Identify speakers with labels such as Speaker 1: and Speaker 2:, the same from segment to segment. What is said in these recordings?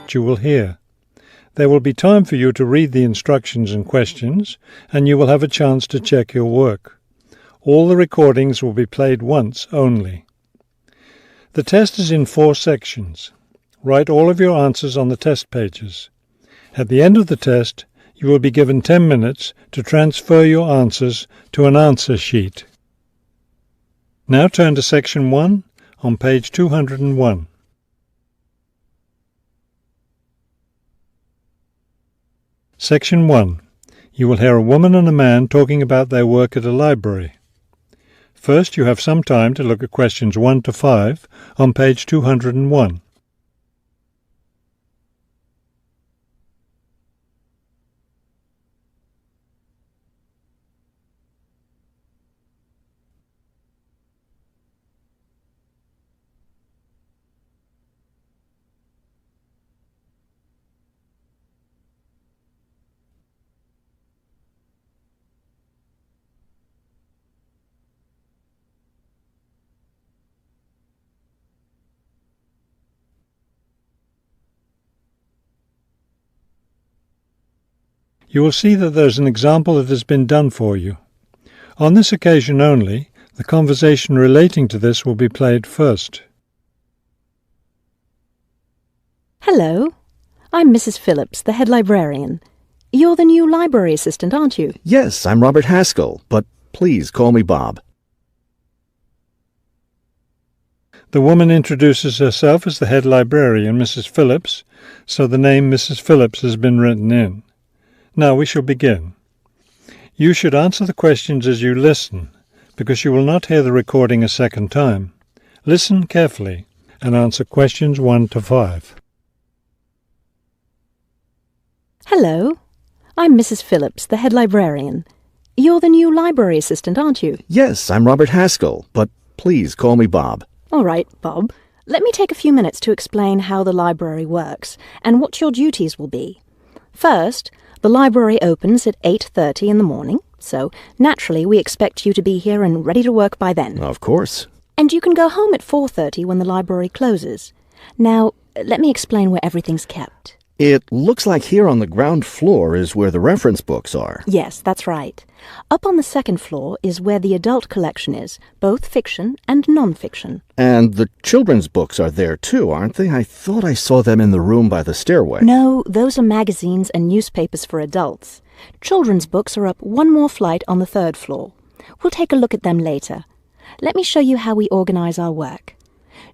Speaker 1: what you will hear. There will be time for you to read the instructions and questions, and you will have a chance to check your work. All the recordings will be played once only. The test is in 4 sections. Write all of your answers on the test pages. At the end of the test, you will be given 10 minutes to transfer your answers to an answer sheet. Now turn to Section 1 on page 201. Section 1. You will hear a woman and a man talking about their work at a library. First, you have some time to look at questions 1 to 5 on page 201. You will see that there is an example that has been done for you. On this occasion only, the conversation relating to this will be played first.
Speaker 2: Hello, I'm Mrs. Phillips, the head librarian. You're the new library assistant, aren't you?
Speaker 3: Yes, I'm Robert Haskell, but please call me Bob.
Speaker 1: The woman introduces herself as the head librarian, Mrs. Phillips, so the name Mrs. Phillips has been written in. Now we shall begin. You should answer the questions as you listen, because you will not hear the recording a second time. Listen carefully and answer questions 1 to 5.
Speaker 2: Hello, I'm Mrs. Phillips, the head librarian. You're the new library assistant, aren't you?
Speaker 3: Yes, I'm Robert Haskell, but please call me Bob.
Speaker 2: All right, Bob. Let me take a few minutes to explain how the library works and what your duties will be. First, the library opens at 8:30 in the morning, so naturally we expect you to be here and ready to work by then.
Speaker 3: Of course.
Speaker 2: And you can go home at 4:30 when the library closes. Now, let me explain where everything's kept.
Speaker 3: It looks like here on the ground floor is where the reference books are.
Speaker 2: Yes, that's right. Up on the second floor is where the adult collection is, both fiction and non-fiction.
Speaker 3: And the children's books are there too, aren't they? I thought I saw them in the room by the stairway.
Speaker 2: No, those are magazines and newspapers for adults. Children's books are up one more flight on the 3rd floor. We'll take a look at them later. Let me show you how we organize our work.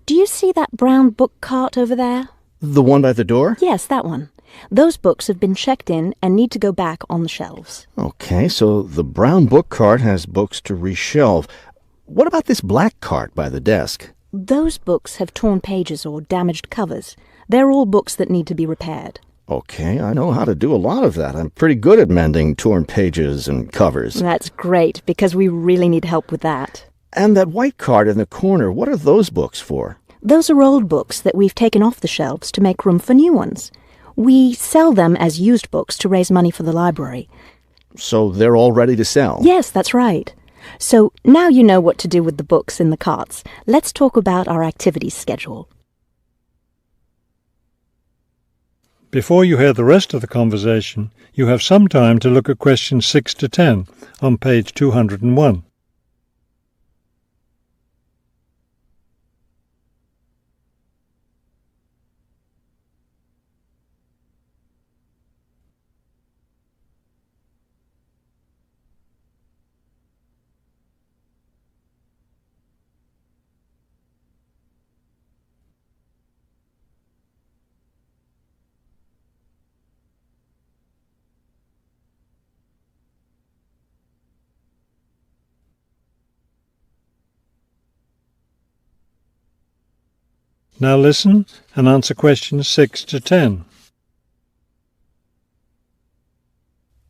Speaker 2: Do you see that brown book cart over there?
Speaker 3: The one by the door?
Speaker 2: Yes, that one. Those books have been checked in and need to go back on the shelves.
Speaker 3: Okay, so the brown book cart has books to reshelve. What about this black cart by the desk?
Speaker 2: Those books have torn pages or damaged covers. They're all books that need to be repaired.
Speaker 3: Okay, I know how to do a lot of that. I'm pretty good at mending torn pages and covers.
Speaker 2: That's great, because we really need help with that.
Speaker 3: And that white cart in the corner, what are those books for?
Speaker 2: Those are old books that we've taken off the shelves to make room for new ones. We sell them as used books to raise money for the library.
Speaker 3: So they're all ready to sell?
Speaker 2: Yes, that's right. So now you know what to do with the books in the carts. Let's talk about our activities schedule.
Speaker 1: Before you hear the rest of the conversation, you have some time to look at questions 6 to 10 on page 201. Now listen and answer questions 6 to 10.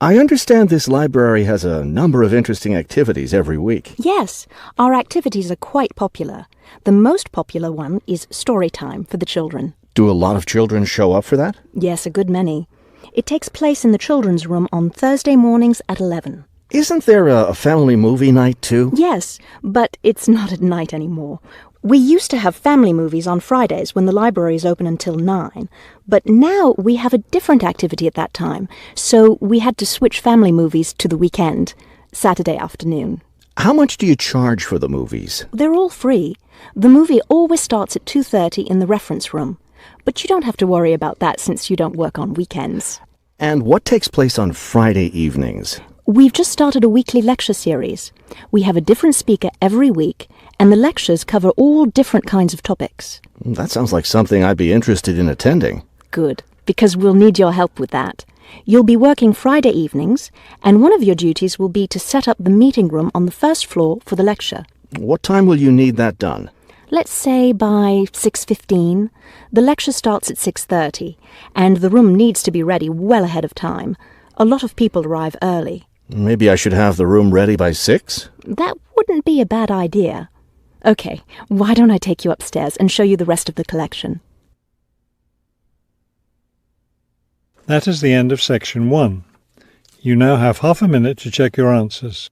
Speaker 3: I understand this library has a number of interesting activities every week.
Speaker 2: Yes, our activities are quite popular. The most popular one is story time for the children.
Speaker 3: Do a lot of children show up for that?
Speaker 2: Yes, a good many. It takes place in the children's room on Thursday mornings at 11.
Speaker 3: Isn't there a family movie night too?
Speaker 2: Yes, but it's not at night anymore. We used to have family movies on Fridays when the library is open until 9, but now we have a different activity at that time, so we had to switch family movies to the weekend, Saturday afternoon.
Speaker 3: How much do you charge for the movies?
Speaker 2: They're all free. The movie always starts at 2:30 in the reference room, but you don't have to worry about that since you don't work on weekends.
Speaker 3: And what takes place on Friday evenings?
Speaker 2: We've just started a weekly lecture series. We have a different speaker every week, and the lectures cover all different kinds of topics.
Speaker 3: That sounds like something I'd be interested in attending.
Speaker 2: Good, because we'll need your help with that. You'll be working Friday evenings, and one of your duties will be to set up the meeting room on the first floor for the lecture.
Speaker 3: What time will you need that done?
Speaker 2: Let's say by 6:15. The lecture starts at 6:30, and the room needs to be ready well ahead of time. A lot of people arrive early.
Speaker 3: Maybe I should have the room ready by 6?
Speaker 2: That wouldn't be a bad idea. Okay, why don't I take you upstairs and show you the rest of the collection?
Speaker 1: That is the end of section 1. You now have half a minute to check your answers.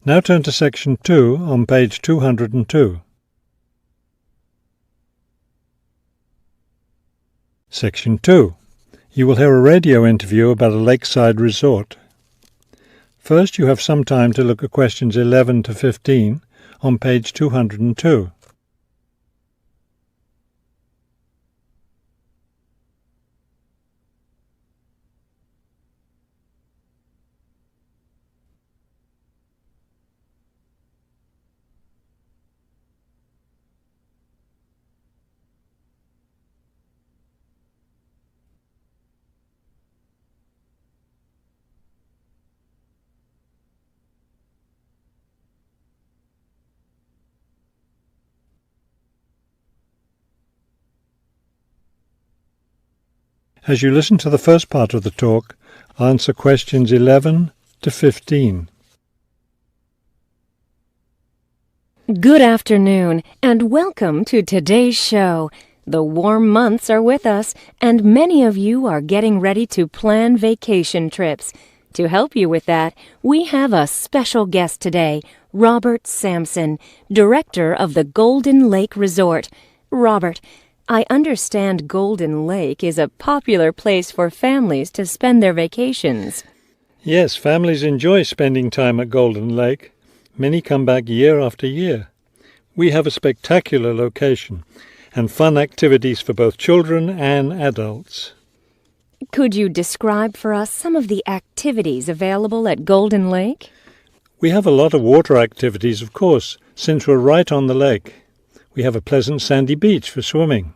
Speaker 1: Now turn to section 2 on page 202. Section 2. You will hear a radio interview about a lakeside resort. First, you have some time to look at questions 11 to 15 on page 202. As you listen to the first part of the talk, answer questions 11 to 15.
Speaker 4: Good afternoon, and welcome to today's show. The warm months are with us, and many of you are getting ready to plan vacation trips. To help you with that, we have a special guest today, Robert Sampson, director of the Golden Lake Resort. Robert, I understand Golden Lake is a popular place for families to spend their vacations.
Speaker 1: Yes, families enjoy spending time at Golden Lake. Many come back year after year. We have a spectacular location and fun activities for both children and adults.
Speaker 4: Could you describe for us some of the activities available at Golden Lake?
Speaker 1: We have a lot of water activities, of course, since we're right on the lake. We have a pleasant sandy beach for swimming.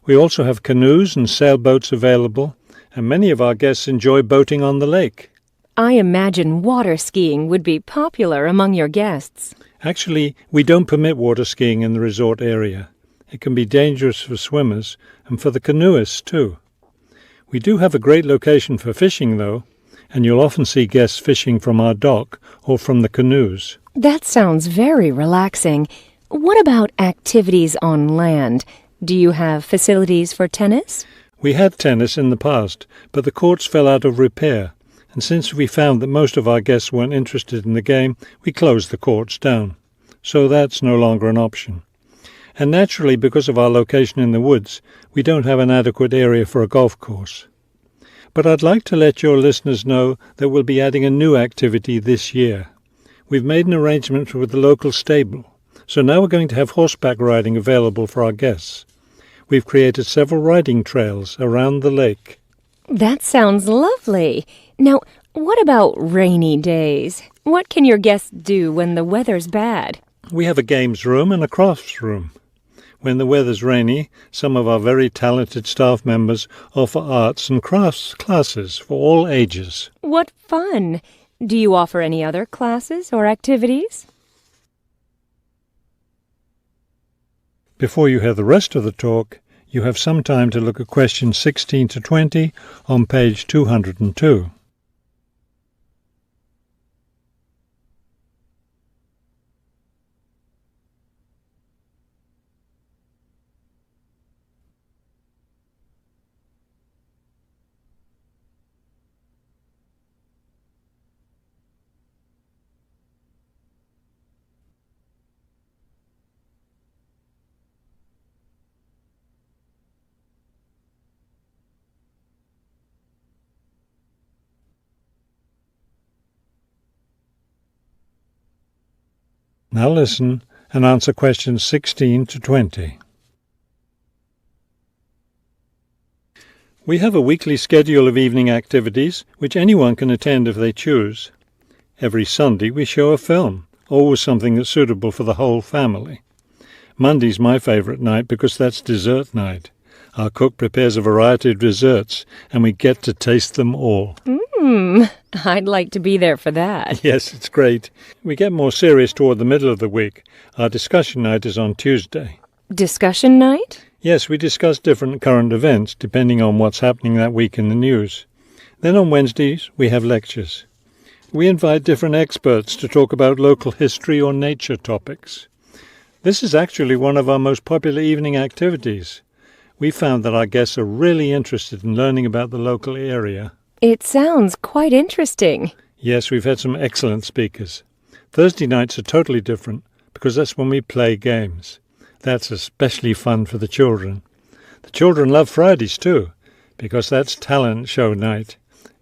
Speaker 1: We also have canoes and sailboats available, and many of our guests enjoy boating on the lake.
Speaker 4: I imagine water skiing would be popular among your guests.
Speaker 1: Actually, we don't permit water skiing in the resort area. It can be dangerous for swimmers and for the canoeists too. We do have a great location for fishing, though, and you'll often see guests fishing from our dock or from the canoes.
Speaker 4: That sounds very relaxing. What about activities on land? Do you have facilities for tennis?
Speaker 1: We had tennis in the past, but the courts fell out of repair, and since we found that most of our guests weren't interested in the game, we closed the courts down. So that's no longer an option. And naturally, because of our location in the woods, we don't have an adequate area for a golf course. But I'd like to let your listeners know that we'll be adding a new activity this year. We've made an arrangement with the local stable, so now we're going to have horseback riding available for our guests. We've created several riding trails around the lake.
Speaker 4: That sounds lovely. Now, what about rainy days? What can your guests do when the weather's bad?
Speaker 1: We have a games room and a crafts room. When the weather's rainy, some of our very talented staff members offer arts and crafts classes for all ages.
Speaker 4: What fun! Do you offer any other classes or activities?
Speaker 1: Before you hear the rest of the talk, you have some time to look at questions 16 to 20 on page 202. Now listen and answer questions 16 to 20. We have a weekly schedule of evening activities which anyone can attend if they choose. Every Sunday we show a film, always something that's suitable for the whole family. Monday's my favourite night because that's dessert night. Our cook prepares a variety of desserts and we get to taste them all.
Speaker 4: I'd like to be there for that.
Speaker 1: Yes, it's great. We get more serious toward the middle of the week. Our discussion night is on Tuesday.
Speaker 4: Discussion night?
Speaker 1: Yes, we discuss different current events depending on what's happening that week in the news. Then on Wednesdays we have lectures. We invite different experts to talk about local history or nature topics. This is actually one of our most popular evening activities. We found that our guests are really interested in learning about the local area.
Speaker 4: It sounds quite interesting.
Speaker 1: Yes, we've had some excellent speakers. Thursday nights are totally different because that's when we play games. That's especially fun for the children. The children love Fridays too because that's talent show night.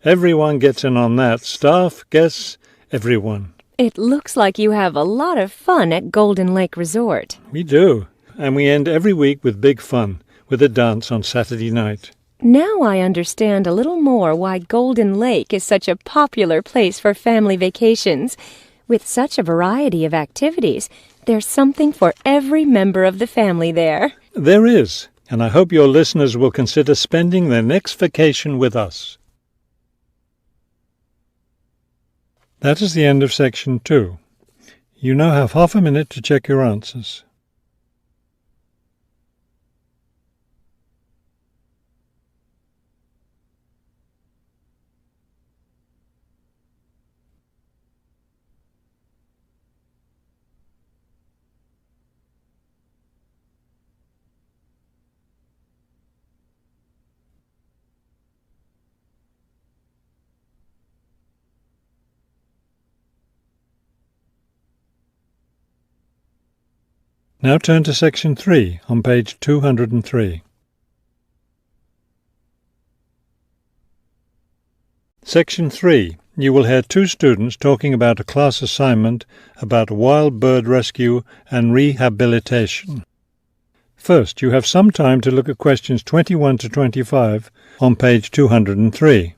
Speaker 1: Everyone gets in on that. Staff, guests, everyone.
Speaker 4: It looks like you have a lot of fun at Golden Lake Resort.
Speaker 1: We do. And we end every week with big fun, with a dance on Saturday night.
Speaker 4: Now I understand a little more why Golden Lake is such a popular place for family vacations. With such a variety of activities, there's something for every member of the family there.
Speaker 1: There is, and I hope your listeners will consider spending their next vacation with us. That is the end of section 2. You now have half a minute to check your answers. Now turn to section 3 on page 203. Section 3. You will hear two students talking about a class assignment about wild bird rescue and rehabilitation. First, you have some time to look at questions 21 to 25 on page 203.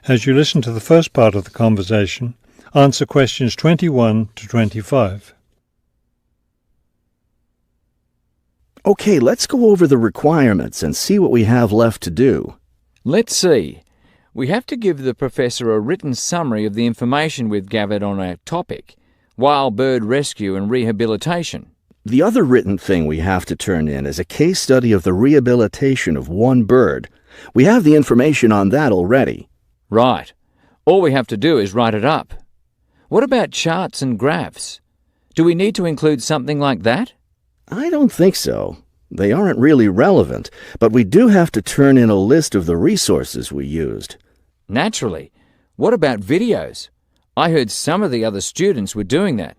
Speaker 1: As you listen to the first part of the conversation, answer questions 21 to 25.
Speaker 3: Okay, let's go over the requirements and see what we have left to do.
Speaker 5: Let's see. We have to give the professor a written summary of the information we've gathered on our topic, wild bird rescue and rehabilitation.
Speaker 3: The other written thing we have to turn in is a case study of the rehabilitation of one bird. We have the information on that already.
Speaker 5: Right. All we have to do is write it up. What about charts and graphs? Do we need to include something like that?
Speaker 3: I don't think so. They aren't really relevant, but we do have to turn in a list of the resources we used.
Speaker 5: Naturally. What about videos? I heard some of the other students were doing that.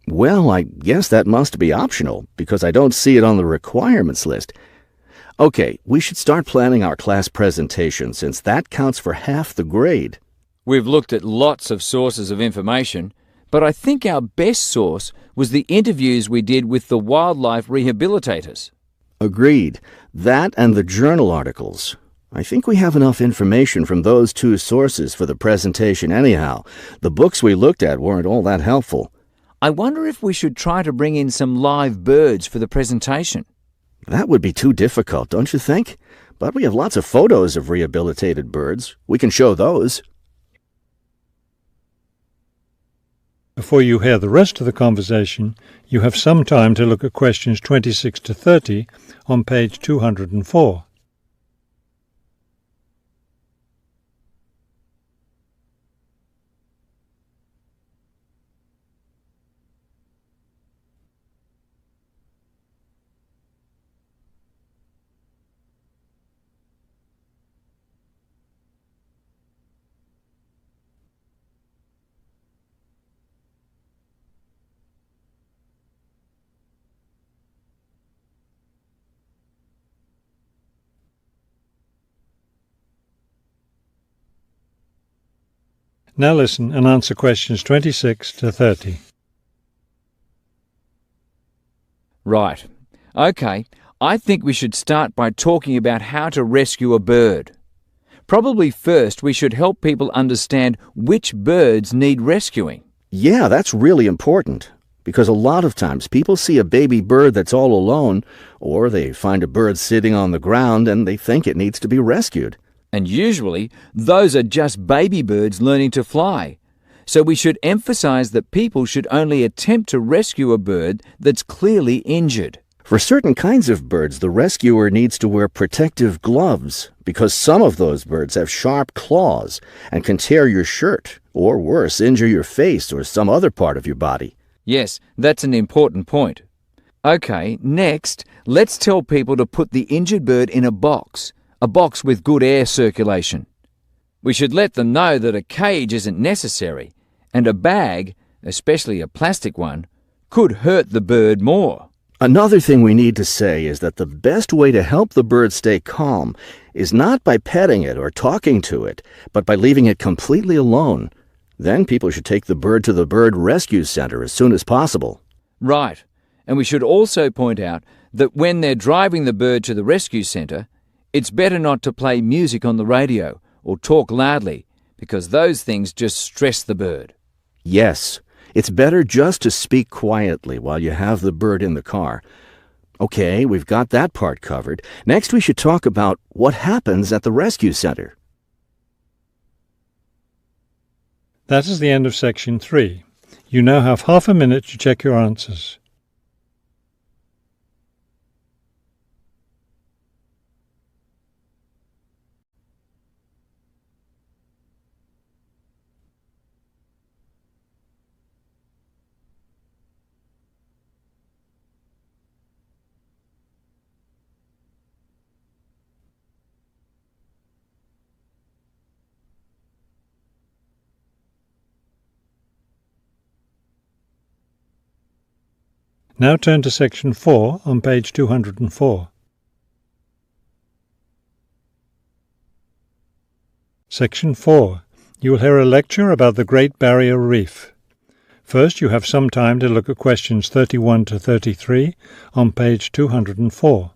Speaker 3: Well, I guess that must be optional, because I don't see it on the requirements list. Okay, we should start planning our class presentation, since that counts for half the grade.
Speaker 5: We've looked at lots of sources of information, but I think our best source was the interviews we did with the wildlife rehabilitators.
Speaker 3: Agreed. That and the journal articles. I think we have enough information from those two sources for the presentation anyhow. The books we looked at weren't all that helpful.
Speaker 5: I wonder if we should try to bring in some live birds for the presentation.
Speaker 3: That would be too difficult, don't you think? But we have lots of photos of rehabilitated birds. We can show those.
Speaker 1: Before you hear the rest of the conversation, you have some time to look at questions 26 to 30 on page 204. Now listen and answer questions 26 to 30.
Speaker 5: Right. Okay, I think we should start by talking about how to rescue a bird. Probably first we should help people understand which birds need rescuing.
Speaker 3: Yeah, that's really important. Because a lot of times people see a baby bird that's all alone, or they find a bird sitting on the ground and they think it needs to be rescued.
Speaker 5: And usually, those are just baby birds learning to fly. So we should emphasize that people should only attempt to rescue a bird that's clearly injured.
Speaker 3: For certain kinds of birds, the rescuer needs to wear protective gloves because some of those birds have sharp claws and can tear your shirt, or worse, injure your face or some other part of your body.
Speaker 5: Yes, that's an important point. Okay, next, let's tell people to put the injured bird in a box with good air circulation. We should let them know that a cage isn't necessary, and a bag, especially a plastic one, could hurt the bird more.
Speaker 3: Another thing we need to say is that the best way to help the bird stay calm is not by petting it or talking to it, but by leaving it completely alone. Then people should take the bird to the bird rescue center as soon as possible.
Speaker 5: Right, and we should also point out that when they're driving the bird to the rescue center, it's better not to play music on the radio or talk loudly, because those things just stress the bird.
Speaker 3: Yes, it's better just to speak quietly while you have the bird in the car. Okay, we've got that part covered. Next we should talk about what happens at the rescue center.
Speaker 1: That is the end of section 3. You now have half a minute to check your answers. Now turn to section 4 on page 204. Section 4. You will hear a lecture about the Great Barrier Reef. First, you have some time to look at questions 31 to 33 on page 204.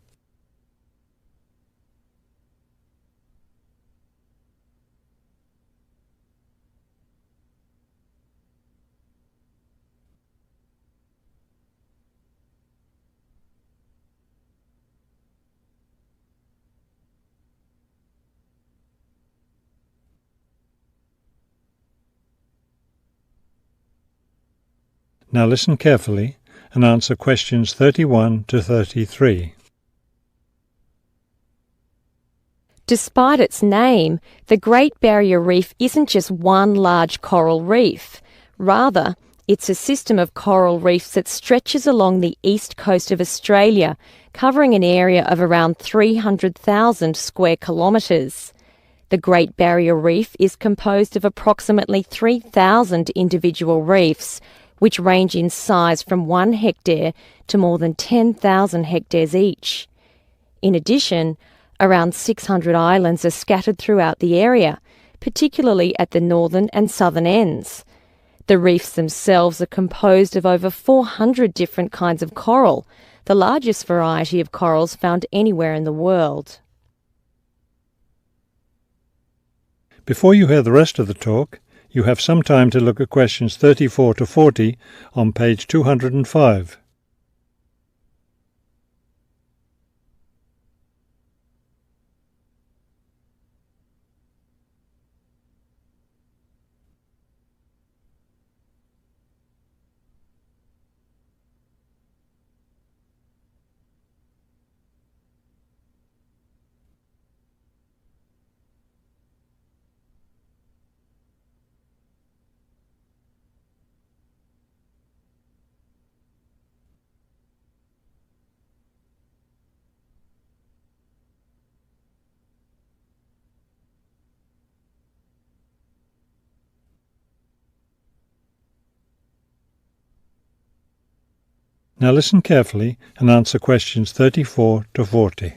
Speaker 1: Now listen carefully and answer questions 31 to 33.
Speaker 4: Despite its name, the Great Barrier Reef isn't just one large coral reef. Rather, it's a system of coral reefs that stretches along the east coast of Australia, covering an area of around 300,000 square kilometres. The Great Barrier Reef is composed of approximately 3,000 individual reefs, which range in size from 1 hectare to more than 10,000 hectares each. In addition, around 600 islands are scattered throughout the area, particularly at the northern and southern ends. The reefs themselves are composed of over 400 different kinds of coral, the largest variety of corals found anywhere in the world.
Speaker 1: Before you hear the rest of the talk, you have some time to look at questions 34 to 40 on page 205. Now listen carefully and answer questions 34 to 40.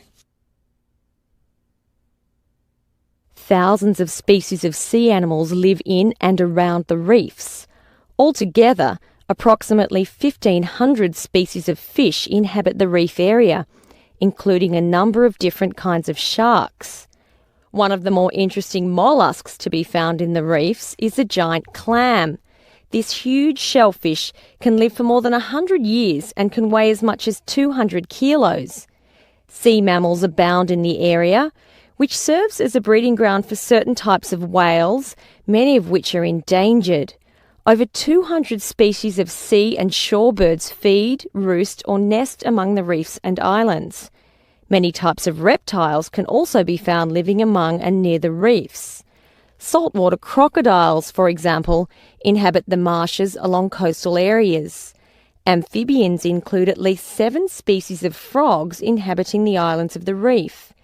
Speaker 4: Thousands of species of sea animals live in and around the reefs. Altogether, approximately 1,500 species of fish inhabit the reef area, including a number of different kinds of sharks. One of the more interesting mollusks to be found in the reefs is the giant clam. This huge shellfish can live for more than 100 years and can weigh as much as 200 kilos. Sea mammals abound in the area, which serves as a breeding ground for certain types of whales, many of which are endangered. Over 200 species of sea and shorebirds feed, roost or nest among the reefs and islands. Many types of reptiles can also be found living among and near the reefs. Saltwater crocodiles, for example, inhabit the marshes along coastal areas. Amphibians include at least 7 species of frogs inhabiting the islands of the reef.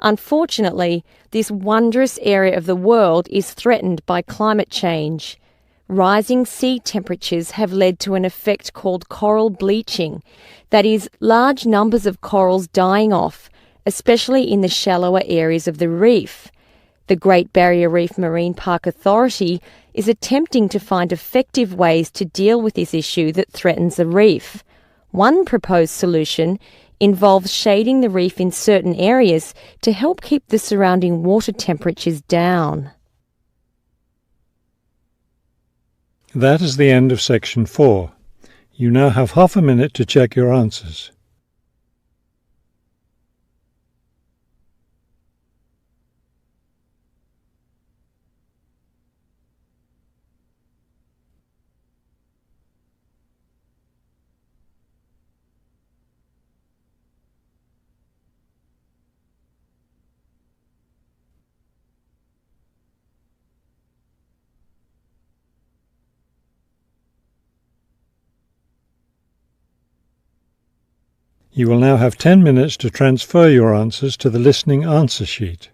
Speaker 4: Unfortunately, this wondrous area of the world is threatened by climate change. Rising sea temperatures have led to an effect called coral bleaching, that is, large numbers of corals dying off, especially in the shallower areas of the reef. The Great Barrier Reef Marine Park Authority is attempting to find effective ways to deal with this issue that threatens the reef. One proposed solution involves shading the reef in certain areas to help keep the surrounding water temperatures down.
Speaker 1: That is the end of section 4. You now have half a minute to check your answers. You will now have 10 minutes to transfer your answers to the listening answer sheet.